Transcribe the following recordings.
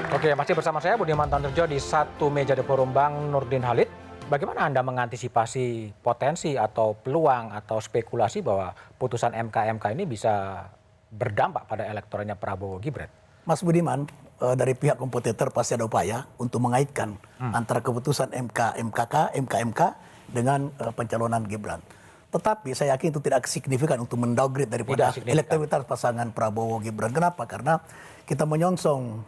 Oke, masih bersama saya Budiman Tanurjo di satu meja The Forum Bang Nurdin Halid. Bagaimana Anda mengantisipasi potensi atau peluang atau spekulasi bahwa putusan MK ini bisa berdampak pada elektoralnya Prabowo Gibran? Mas Budiman, dari pihak kompetitor pasti ada upaya untuk mengaitkan antara keputusan MK dengan pencalonan Gibran. Tetapi saya yakin itu tidak signifikan untuk mendowngrade daripada elektabilitas pasangan Prabowo Gibran. Kenapa? Karena kita menyongsong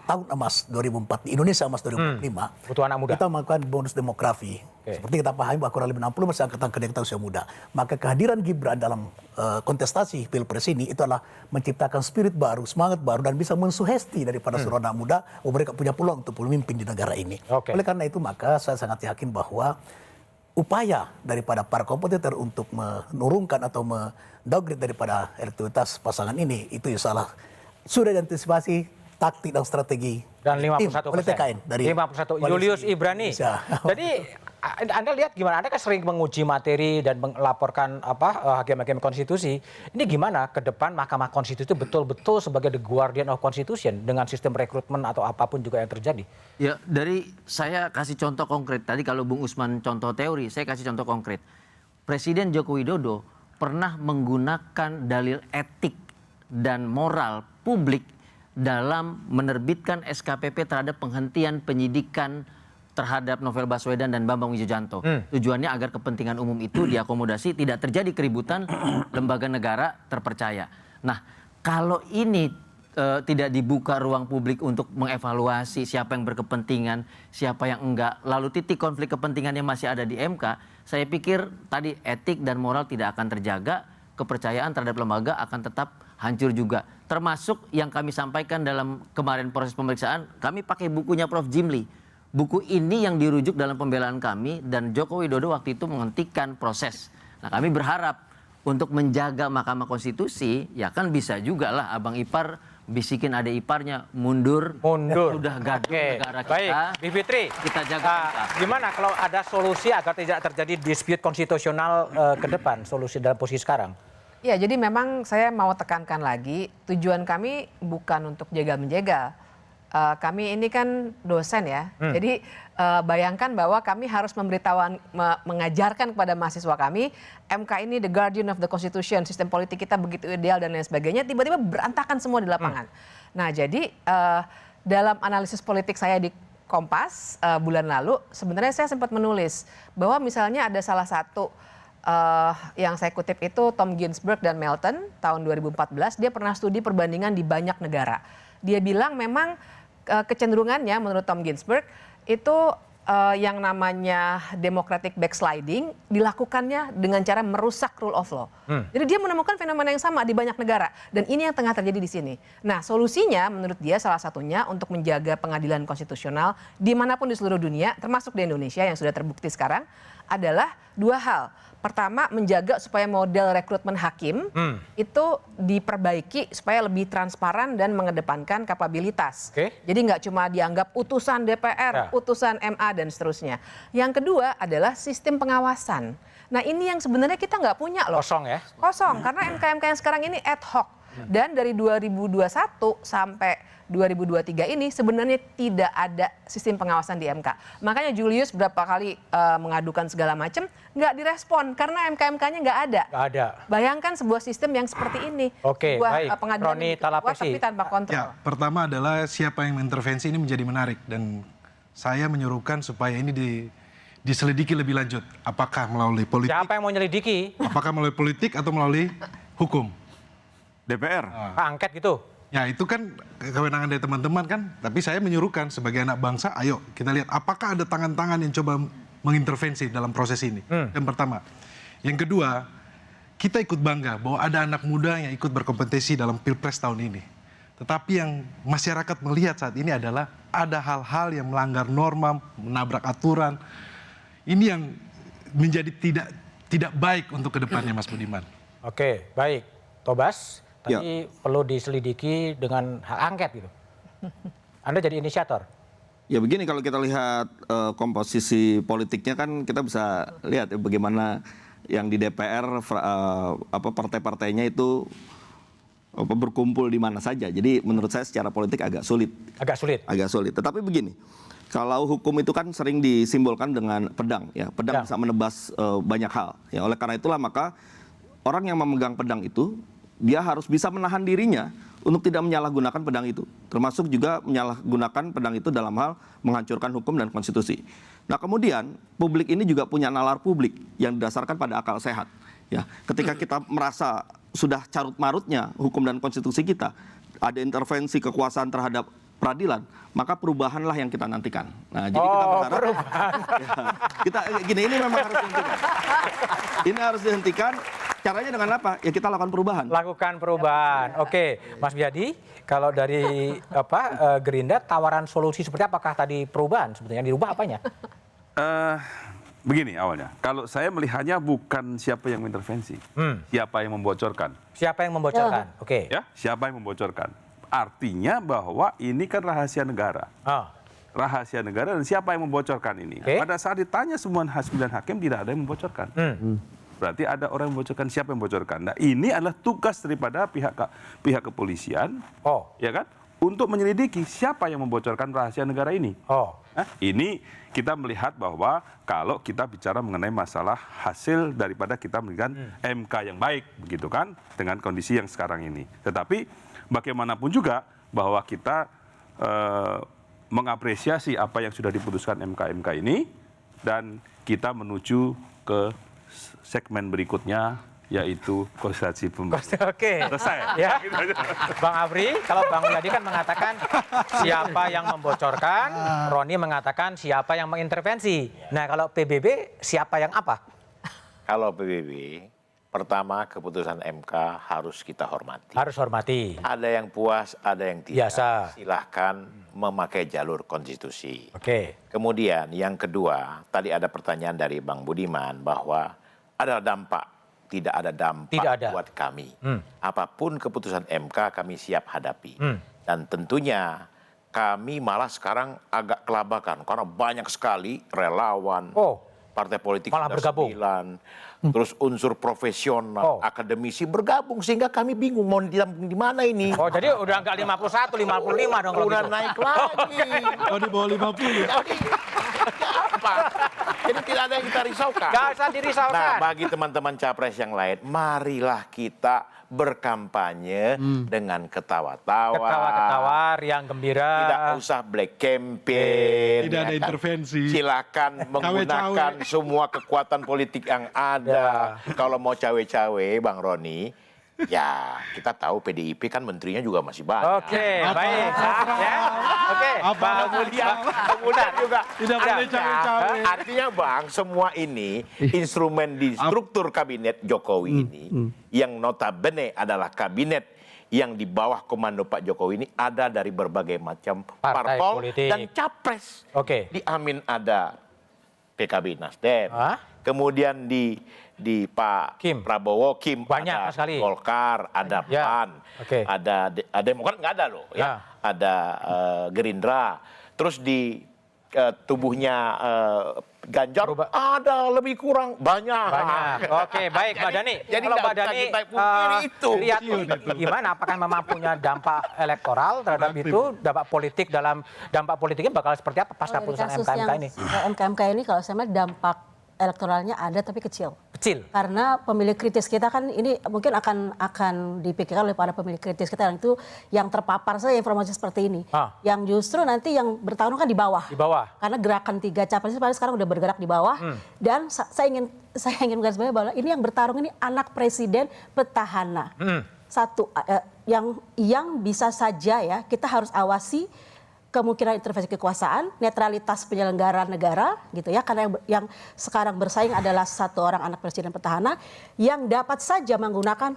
tahun emas 2004, Indonesia emas 2045. Butuh anak muda. Kita melakukan bonus demografi. Seperti kita pahami bahwa kurang lebih 60% angkatan kerja kita usia muda. Maka kehadiran Gibran dalam kontestasi Pilpres ini itu adalah menciptakan spirit baru, semangat baru, dan bisa mensuhesti daripada seluruh anak muda bahwa mereka punya peluang untuk memimpin di negara ini. Oleh karena itu maka saya sangat yakin bahwa upaya daripada para kompetitor untuk menurunkan atau mendowngrade daripada elektabilitas pasangan ini itu salah sudah diantisipasi taktik dan strategi dan 51% oleh TKN dari 51 Julius Ibrani. Jadi Anda lihat gimana? Anda kan sering menguji materi dan melaporkan hakim-hakim konstitusi. Ini gimana ke depan Mahkamah Konstitusi itu betul-betul sebagai the guardian of constitution dengan sistem rekrutmen atau apapun juga yang terjadi? Ya, dari saya kasih contoh konkret. Tadi kalau Bung Usman contoh teori, saya kasih contoh konkret. Presiden Joko Widodo pernah menggunakan dalil etik dan moral publik dalam menerbitkan SKPP terhadap penghentian penyidikan terhadap Novel Baswedan dan Bambang Wijoyanto. Tujuannya agar kepentingan umum itu diakomodasi, tidak terjadi keributan, lembaga negara terpercaya. Nah, kalau ini tidak dibuka ruang publik untuk mengevaluasi siapa yang berkepentingan, siapa yang enggak, lalu titik konflik kepentingannya masih ada di MK, saya pikir tadi etik dan moral tidak akan terjaga, kepercayaan terhadap lembaga akan tetap hancur juga. Termasuk yang kami sampaikan dalam kemarin proses pemeriksaan, kami pakai bukunya Prof. Jimli. Buku ini yang dirujuk dalam pembelaan kami dan Joko Widodo waktu itu menghentikan proses. Nah, kami berharap untuk menjaga Mahkamah Konstitusi, ya kan bisa juga lah Abang Ipar bisikin adik iparnya mundur. Sudah gaduh negara kita. Baik, Bivitri, kita jaga. gimana kalau ada solusi agar tidak terjadi dispute konstitusional ke depan, solusi dalam posisi sekarang? Ya, jadi memang saya mau tekankan lagi, tujuan kami bukan untuk jegal-menjegal. Kami ini kan dosen ya, jadi bayangkan bahwa kami harus mengajarkan kepada mahasiswa kami, MK ini the guardian of the constitution, sistem politik kita begitu ideal dan lain sebagainya, tiba-tiba berantakan semua di lapangan. Nah, jadi dalam analisis politik saya di Kompas bulan lalu, sebenarnya saya sempat menulis bahwa misalnya ada salah satu yang saya kutip itu Tom Ginsberg dan Melton tahun 2014, dia pernah studi perbandingan di banyak negara. Dia bilang memang kecenderungannya menurut Tom Ginsberg itu yang namanya democratic backsliding dilakukannya dengan cara merusak rule of law. Jadi dia menemukan fenomena yang sama di banyak negara dan ini yang tengah terjadi di sini. Nah, solusinya menurut dia salah satunya untuk menjaga pengadilan konstitusional dimanapun di seluruh dunia, termasuk di Indonesia yang sudah terbukti sekarang, adalah dua hal. Pertama, menjaga supaya model rekrutmen hakim itu diperbaiki supaya lebih transparan dan mengedepankan kapabilitas. Jadi nggak cuma dianggap utusan DPR, utusan MA dan seterusnya. Yang kedua adalah sistem pengawasan. Nah, ini yang sebenarnya kita nggak punya loh. Kosong ya? Kosong, karena MK-MK yang sekarang ini ad hoc. Dan dari 2021 sampai 2023 ini sebenarnya tidak ada sistem pengawasan di MK. Makanya Julius berapa kali mengadukan segala macam, nggak direspon karena MK-MK-nya nggak ada. Nggak ada. Bayangkan sebuah sistem yang seperti ini. Oke, baik. Pengadilan yang kuat tapi tanpa kontrol. Ya, pertama adalah siapa yang mengintervensi ini menjadi menarik dan saya menyuruhkan supaya ini diselidiki lebih lanjut. Apakah melalui politik? Siapa yang mau nyelidiki? Apakah melalui politik atau melalui hukum? DPR. Angket gitu. Ya, itu kan kewenangan dari teman-teman kan. Tapi saya menyuruhkan sebagai anak bangsa, ayo kita lihat apakah ada tangan-tangan yang coba mengintervensi dalam proses ini. Yang pertama. Yang kedua, kita ikut bangga bahwa ada anak muda yang ikut berkompetisi dalam Pilpres tahun ini. Tetapi yang masyarakat melihat saat ini adalah ada hal-hal yang melanggar norma, menabrak aturan. Ini yang menjadi tidak baik untuk kedepannya, Mas Budiman. Oke, baik. Tobas, tadi perlu diselidiki dengan hak angket gitu. Anda jadi inisiator. Ya begini, kalau kita lihat komposisi politiknya kan kita bisa lihat ya, bagaimana yang di DPR partai-partainya itu berkumpul di mana saja. Jadi menurut saya secara politik agak sulit. Agak sulit. Agak sulit. Tetapi begini, kalau hukum itu kan sering disimbolkan dengan pedang, ya. Pedang bisa menebas banyak hal. Ya, oleh karena itulah maka orang yang memegang pedang itu dia harus bisa menahan dirinya untuk tidak menyalahgunakan pedang itu, termasuk juga menyalahgunakan pedang itu dalam hal menghancurkan hukum dan konstitusi. Nah kemudian publik ini juga punya nalar publik yang didasarkan pada akal sehat. Ya, ketika kita merasa sudah carut marutnya hukum dan konstitusi kita, ada intervensi kekuasaan terhadap peradilan, maka perubahanlah yang kita nantikan. Nah, jadi kita berharap ini memang harus dihentikan. Ini harus dihentikan. Caranya dengan apa? Ya kita lakukan perubahan. Lakukan perubahan. Oke, Mas Biadi, kalau dari Gerindra tawaran solusi seperti apakah tadi perubahan sebetulnya yang dirubah apanya? Begini awalnya, kalau saya melihatnya bukan siapa yang mengintervensi, siapa yang membocorkan. Siapa yang membocorkan? Oke. Ya, siapa yang membocorkan? Artinya bahwa ini kan rahasia negara. Rahasia negara dan siapa yang membocorkan ini. Pada saat ditanya semua 9 hakim tidak ada yang membocorkan. Berarti ada orang yang membocorkan, siapa yang membocorkan. Nah ini adalah tugas daripada pihak kepolisian, ya kan, untuk menyelidiki siapa yang membocorkan rahasia negara ini. Nah, ini kita melihat bahwa kalau kita bicara mengenai masalah hasil daripada kita memberikan MK yang baik, begitu kan, dengan kondisi yang sekarang ini. Tetapi bagaimanapun juga bahwa kita mengapresiasi apa yang sudah diputuskan MK ini dan kita menuju ke segmen berikutnya yaitu konsultasi pemerintah. Oke. Selesai. Ya. Bang Afri, kalau Bang Yadi kan mengatakan siapa yang membocorkan, Roni mengatakan siapa yang mengintervensi. Nah, kalau PBB siapa yang apa? Kalau PBB, pertama keputusan MK harus kita hormati. Harus hormati. Ada yang puas, ada yang tidak. Biasa. Silahkan memakai jalur konstitusi. Oke. Kemudian yang kedua, tadi ada pertanyaan dari Bang Budiman bahwa ada dampak. Tidak ada dampak buat kami. Apapun keputusan MK kami siap hadapi. Dan tentunya kami malah sekarang agak kelabakan karena banyak sekali relawan, partai politik malah bergabung. 9, terus unsur profesional, akademisi bergabung sehingga kami bingung mau ditampung di mana ini. Jadi udah enggak 51, 55 dong kalau udah gitu. naik lagi. di bawah 50. Apa? Jadi tidak ada yang kita risaukan. Gak usah dirisaukan. Nah, bagi teman-teman capres yang lain, marilah kita berkampanye dengan ketawa-tawa. Ketawa-ketawa, riang gembira. Tidak usah black campaign. Tidak ada intervensi. Silakan menggunakan semua kekuatan politik yang ada. Kalau mau cawe-cawe, Bang Roni, ya kita tahu PDIP kan menterinya juga masih banyak. Oke, baik. Ya. Oke. Kemudian juga Tidak boleh cawe-cawe. artinya Bang, semua ini instrumen di struktur kabinet Jokowi ini yang notabene adalah kabinet yang di bawah komando Pak Jokowi ini ada dari berbagai macam Partai parpol politik. dan capres. Oke. Di Amin ada PKB Nasdem. Kemudian di Pak Kim. Prabowo Kim Banyak ada sekali. Golkar, ada Ya. PAN, Oke. ada Demokrat nggak ada loh, ya. Ada Gerindra. Terus di tubuhnya Ganjar ada lebih kurang banyak. Oke, baik Mbak Dani. Jadi kalau nggak Mbak bisa Dani kita pungkiri itu. lihat gimana apakah memang punya dampak elektoral terhadap itu, dampak politik dalam dampak politiknya bakal seperti apa pasca putusan MK ini? MK ini kalau saya melihat dampak elektoralnya ada tapi kecil. Kecil. Karena pemilih kritis kita kan ini mungkin akan dipikirkan oleh para pemilih kritis kita yang itu yang terpapar saja informasi seperti ini. Yang justru nanti yang bertarung kan di bawah. Di bawah. Karena gerakan 3 capres sekarang udah bergerak di bawah. Dan saya ingin menggarisbawahi bahwa ini yang bertarung ini anak presiden petahana. Satu yang bisa saja ya kita harus awasi kemungkinan intervensi kekuasaan, netralitas penyelenggara negara gitu ya, karena yang sekarang bersaing adalah satu orang anak presiden petahana yang dapat saja menggunakan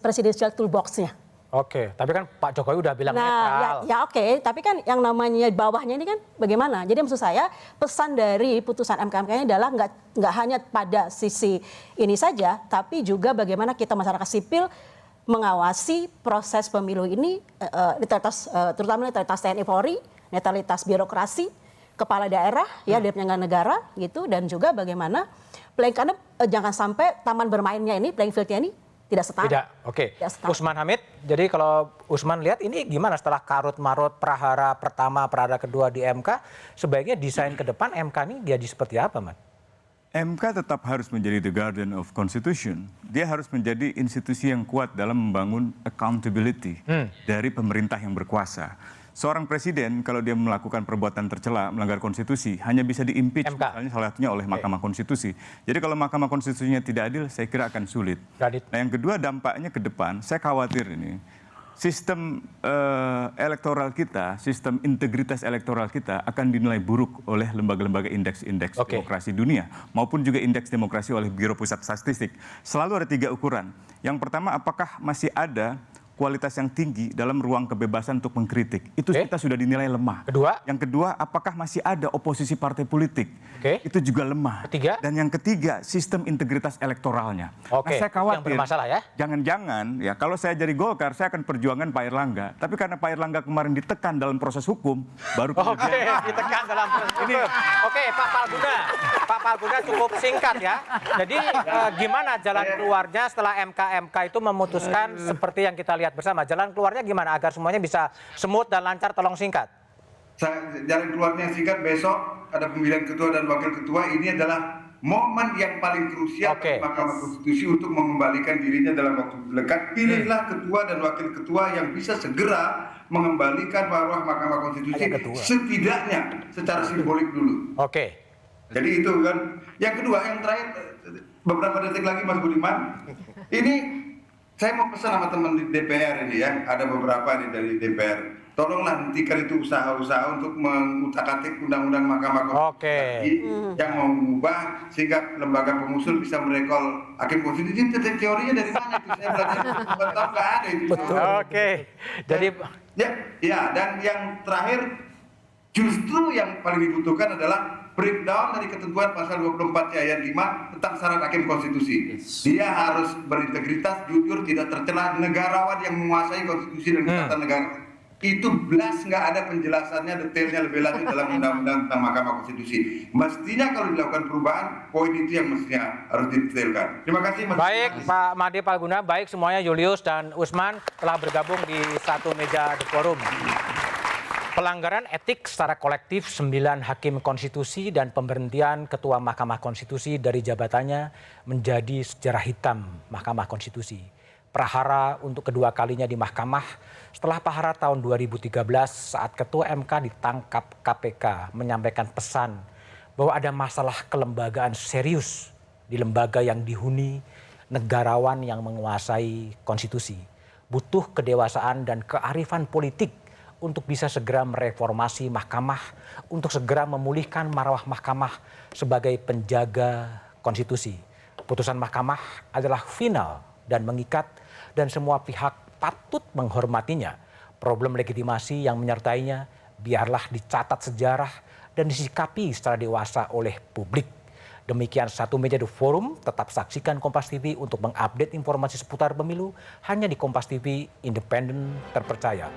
presidential toolbox-nya. Oke, tapi kan Pak Jokowi udah bilang netral. Ya oke, tapi kan yang namanya bawahnya ini kan bagaimana? Jadi maksud saya pesan dari putusan MK ini adalah nggak hanya pada sisi ini saja, tapi juga bagaimana kita masyarakat sipil mengawasi proses pemilu ini, terutama netralitas TNI Polri, netralitas birokrasi, kepala daerah, ya dari penyelenggara negara gitu, dan juga bagaimana karena jangan sampai taman bermainnya ini, playing fieldnya ini tidak setara. Tidak, oke. Usman Hamid, jadi kalau Usman lihat ini gimana setelah karut-marut prahara pertama, prahara kedua di MK, sebaiknya desain ke depan MK ini jadi seperti apa, Man? MK tetap harus menjadi the guardian of constitution. Dia harus menjadi institusi yang kuat dalam membangun accountability dari pemerintah yang berkuasa. Seorang presiden kalau dia melakukan perbuatan tercela, melanggar konstitusi, hanya bisa di-impeach misalnya salah satunya oleh Mahkamah Konstitusi. Jadi kalau Mahkamah Konstitusinya tidak adil, saya kira akan sulit. Nah yang kedua dampaknya ke depan, saya khawatir ini. Sistem elektoral kita, sistem integritas elektoral kita akan dinilai buruk oleh lembaga-lembaga indeks-indeks demokrasi dunia maupun juga indeks demokrasi oleh Biro Pusat Statistik. Selalu ada 3 ukuran. Yang pertama, apakah masih ada kualitas yang tinggi dalam ruang kebebasan untuk mengkritik. Itu kita sudah dinilai lemah. Yang kedua, apakah masih ada oposisi partai politik. Itu juga lemah. Dan yang ketiga, sistem integritas elektoralnya. Nah, saya khawatir, jangan-jangan ya kalau saya jadi Golkar, saya akan perjuangan Pak Erlangga. Tapi karena Pak Erlangga kemarin ditekan dalam proses hukum, baru kemudian... ditekan dalam proses hukum. Pak Palguna cukup singkat ya. Jadi gimana jalan keluarnya setelah MK itu memutuskan seperti yang kita lihat bersama, jalan keluarnya gimana agar semuanya bisa smooth dan lancar, tolong singkat. Jalan keluarnya singkat, besok ada pemilihan ketua dan wakil ketua, ini adalah momen yang paling krusial bagi Mahkamah Konstitusi untuk mengembalikan dirinya dalam waktu dekat. Pilihlah ketua dan wakil ketua yang bisa segera mengembalikan marwah Mahkamah Konstitusi, setidaknya secara simbolik dulu. Jadi itu kan. Yang kedua, yang terakhir, beberapa detik lagi Mas Budiman, ini saya mau pesan sama teman di DPR ini ya, ada beberapa nih dari DPR. Tolonglah hentikan itu usaha-usaha untuk mengutak-atik undang-undang Mahkamah Konstitusi yang mau mengubah sehingga lembaga pengusul bisa merekol hakim konstitusi. Teorinya dari mana itu? Saya belajar bentar nggak ada itu. Jadi ya, dan yang terakhir justru yang paling dibutuhkan adalah breakdown dari ketentuan pasal 24 ayat 5 tentang syarat hakim konstitusi. Dia harus berintegritas, jujur, tidak tercela, negarawan yang menguasai konstitusi dan ketatanegaraan. Itu belas nggak ada penjelasannya detailnya lebih lanjut dalam undang-undang tentang Mahkamah Konstitusi. Mestinya kalau dilakukan perubahan, poin itu yang mestinya harus didetailkan. Terima kasih Mas. Baik Pak Made Palguna, baik semuanya, Julius dan Usman telah bergabung di satu meja The Forum. Pelanggaran etik secara kolektif 9 hakim konstitusi dan pemberhentian Ketua Mahkamah Konstitusi dari jabatannya menjadi sejarah hitam Mahkamah Konstitusi. Prahara untuk kedua kalinya di Mahkamah setelah prahara tahun 2013 saat Ketua MK ditangkap KPK menyampaikan pesan bahwa ada masalah kelembagaan serius di lembaga yang dihuni negarawan yang menguasai konstitusi. Butuh kedewasaan dan kearifan politik untuk bisa segera mereformasi mahkamah, untuk segera memulihkan marwah mahkamah sebagai penjaga konstitusi. Putusan mahkamah adalah final dan mengikat dan semua pihak patut menghormatinya. Problem legitimasi yang menyertainya biarlah dicatat sejarah dan disikapi secara dewasa oleh publik. Demikian satu meja The Forum, tetap saksikan Kompas TV untuk mengupdate informasi seputar pemilu hanya di Kompas TV, independen, terpercaya.